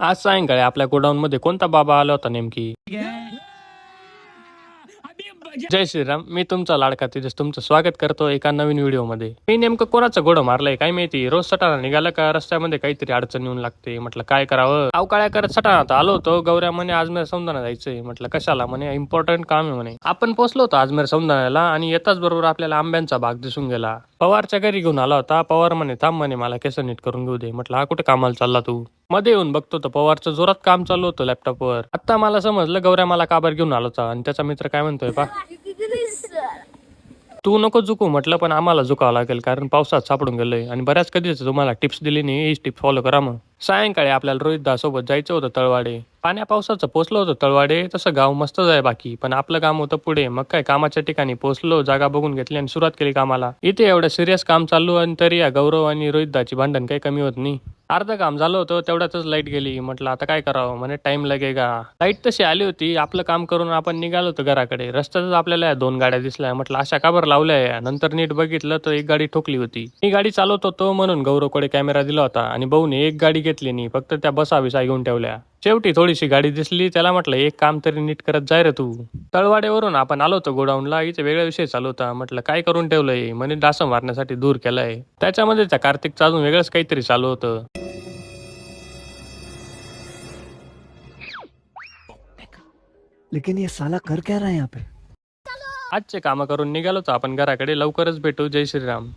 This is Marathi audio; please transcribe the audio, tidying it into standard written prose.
आज सायंकाळी आपल्या गोडाऊनमध्ये कोणता बाबा आला होता नेमकी? जय श्रीराम. मी तुमचा लाडका तेजस तुमचं स्वागत करतो एका नवीन व्हिडिओमध्ये. मी नेमकं कोणाचं घोडं मारलंय काय माहिती. रोज सटाणा निघाला का रस्त्यामध्ये काहीतरी अडचण येऊन लागते. म्हटलं काय करावं. अवकाळ्या करत सटाणा तर आलो होतो. गौऱ्या म्हणे अजमेर सौंदाणा जायचंय. म्हटलं कशाला. म्हणे इम्पॉर्टंट काम आहे म्हणे. आपण पोहोचलो होतो अजमेर सौंदाण्याला आणि येताच बरोबर आपल्याला आंब्यांचा बाग दिसून गेला. पवारच्या घरी घेऊन आला होता. पवार म्हणे थांब म्हणे मला केस नीट करून घेऊ दे. म्हटलं हा कुठे कामाला चालला तू. मध्ये येऊन बघतो तर पवारचं जोरात काम चालू होतं लॅपटॉपवर. आता मला समजलं गौऱ्या मला काबर घेऊन आला होता आणि त्याचा मित्र काय म्हणतोय पा. तू नको झुकू म्हटलं पण आम्हाला झुकावं लागेल कारण पावसात सापडून गेलोय आणि बऱ्याच कधीच तुम्हाला टिप्स दिली नाही. हीच टिप फॉलो करा मग. सायंकाळी आपल्याला रोहितदा सोबत जायचं होतं तळवाडे. पाण्या पावसाचं पोचलो होतं तळवाडे. तसं गाव मस्तच आहे बाकी पण आपलं काम होतं पुढे. मग काय कामाच्या ठिकाणी पोहोचलो, जागा बघून घेतली आणि सुरुवात केली कामाला. इथे एवढं सिरियस काम चालू आणि तरी या गौरव आणि रोहितदाची भांडण काही कमी होत नाही. अर्ध काम झालं होतं तेवढ्यातच लाईट गेली. म्हटलं आता काय करावं. म्हणे टाइम लगेगा. लाईट तशी आली होती. आपलं काम करून आपण निघालो होतो घराकडे. रस्त्यातच आपल्याला 2 गाड्या दिसल्या. म्हटलं अशा का बरं लावल्या. नंतर नीट बघितलं तर एक गाडी ठोकली होती. मी गाडी चालवत होतो म्हणून गौरवकडे कॅमेरा दिला होता आणि भाऊने एक गाडी घेतली नाही, फक्त त्या बसा बिसा घेऊन ठेवल्या. शेवटी थोडीशी गाडी दिसली. त्याला म्हटलं एक काम तरी नीट करत जाय रे तू. तळवाड्यावरून आपण आलो होतो गोडाऊनला. इथे वेगळा विषय चालू होता. म्हटलं काय करून ठेवलंय. म्हणे डास मारण्यासाठी दूर केलाय. त्याच्यामध्ये त्या कार्तिकचं अजून वेगळंच काहीतरी चालू होतं. लेकिन ये साला कर क्या रहा है यहाँ पे। आजचे कामं करून निघालोच आपण घराकडे. लवकरच भेटू. जय श्रीराम.